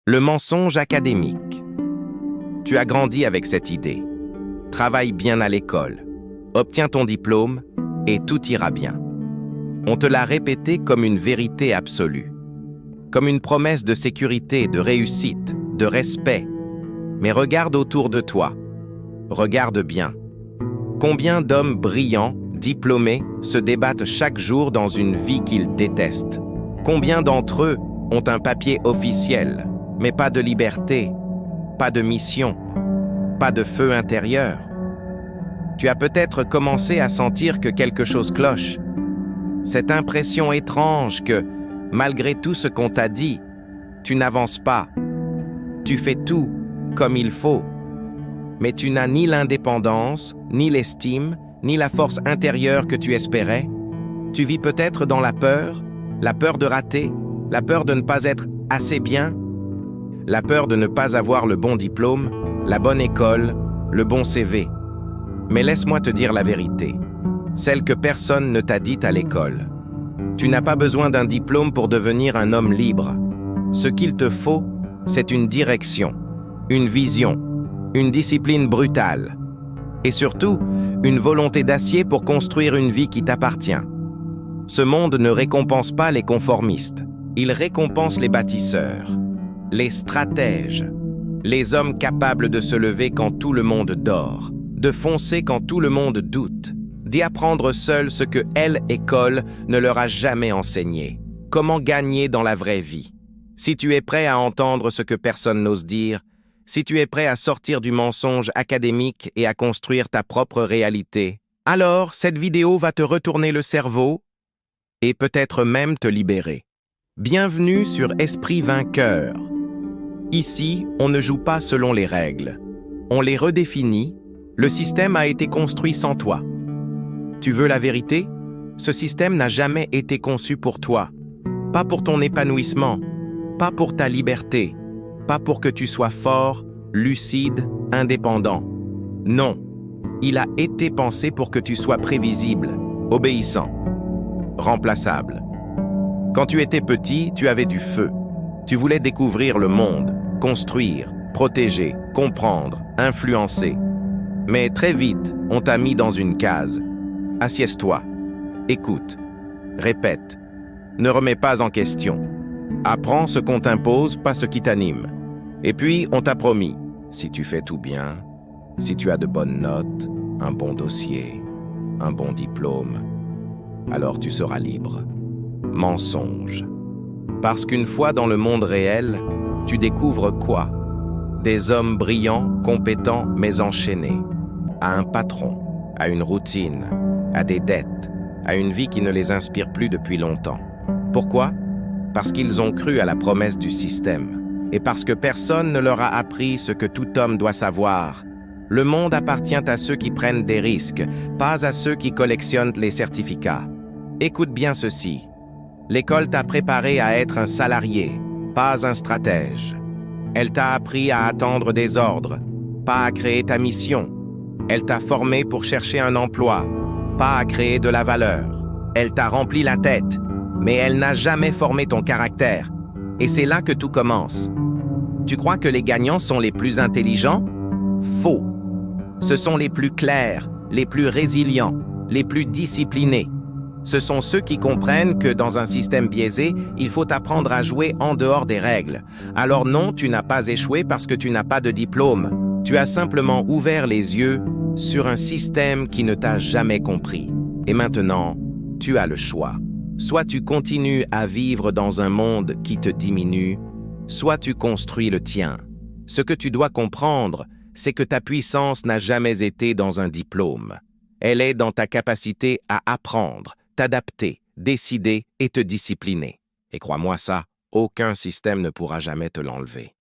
Le mensonge académique. Tu as grandi avec cette idée. Travaille bien à l'école, obtiens ton diplôme et tout ira bien. On te l'a répété comme une vérité absolue, comme une promesse de sécurité, de réussite, de respect. Mais regarde autour de toi. Regarde bien. Combien d'hommes brillants, diplômés, se débattent chaque jour dans une vie qu'ils détestent? Combien d'entre eux ont un papier officiel, mais pas de liberté, pas de mission, pas de feu intérieur? Tu as peut-être commencé à sentir que quelque chose cloche. Cette impression étrange que, malgré tout ce qu'on t'a dit, tu n'avances pas. Tu fais tout comme il faut, mais tu n'as ni l'indépendance, ni l'estime, ni la force intérieure que tu espérais. Tu vis peut-être dans la peur de rater, la peur de ne pas être assez bien, la peur de ne pas avoir le bon diplôme, la bonne école, le bon CV. Mais laisse-moi te dire la vérité, celle que personne ne t'a dite à l'école. Tu n'as pas besoin d'un diplôme pour devenir un homme libre. Ce qu'il te faut, c'est une direction, une vision, une discipline brutale, et surtout, une volonté d'acier pour construire une vie qui t'appartient. Ce monde ne récompense pas les conformistes, il récompense les bâtisseurs, les stratèges, les hommes capables de se lever quand tout le monde dort, de foncer quand tout le monde doute, d'y apprendre seul ce que l'école ne leur a jamais enseigné. Comment gagner dans la vraie vie? Si tu es prêt à entendre ce que personne n'ose dire, si tu es prêt à sortir du mensonge académique et à construire ta propre réalité, alors cette vidéo va te retourner le cerveau et peut-être même te libérer. Bienvenue sur Esprit Vainqueur. Ici, on ne joue pas selon les règles. On les redéfinit. Le système a été construit sans toi. Tu veux la vérité? Ce système n'a jamais été conçu pour toi. Pas pour ton épanouissement, pas pour ta liberté, pas pour que tu sois fort, lucide, indépendant. Non, il a été pensé pour que tu sois prévisible, obéissant, remplaçable. Quand tu étais petit, tu avais du feu. Tu voulais découvrir le monde, construire, protéger, comprendre, influencer. Mais très vite, on t'a mis dans une case. Assieds-toi, écoute, répète, ne remets pas en question. Apprends ce qu'on t'impose, pas ce qui t'anime. Et puis, on t'a promis, si tu fais tout bien, si tu as de bonnes notes, un bon dossier, un bon diplôme, alors tu seras libre. Mensonge. Parce qu'une fois dans le monde réel, tu découvres quoi? Des hommes brillants, compétents, mais enchaînés. À un patron, à une routine, à des dettes, à une vie qui ne les inspire plus depuis longtemps. Pourquoi? Parce qu'ils ont cru à la promesse du système. Et parce que personne ne leur a appris ce que tout homme doit savoir. Le monde appartient à ceux qui prennent des risques, pas à ceux qui collectionnent les certificats. Écoute bien ceci. L'école t'a préparé à être un salarié, pas un stratège. Elle t'a appris à attendre des ordres, pas à créer ta mission. Elle t'a formé pour chercher un emploi, pas à créer de la valeur. Elle t'a rempli la tête, mais elle n'a jamais formé ton caractère. Et c'est là que tout commence. Tu crois que les gagnants sont les plus intelligents? Faux. Ce sont les plus clairs, les plus résilients, les plus disciplinés. Ce sont ceux qui comprennent que dans un système biaisé, il faut apprendre à jouer en dehors des règles. Alors non, tu n'as pas échoué parce que tu n'as pas de diplôme. Tu as simplement ouvert les yeux sur un système qui ne t'a jamais compris. Et maintenant, tu as le choix. Soit tu continues à vivre dans un monde qui te diminue, soit tu construis le tien. Ce que tu dois comprendre, c'est que ta puissance n'a jamais été dans un diplôme. Elle est dans ta capacité à apprendre, t'adapter, décider et te discipliner. Et crois-moi ça, aucun système ne pourra jamais te l'enlever.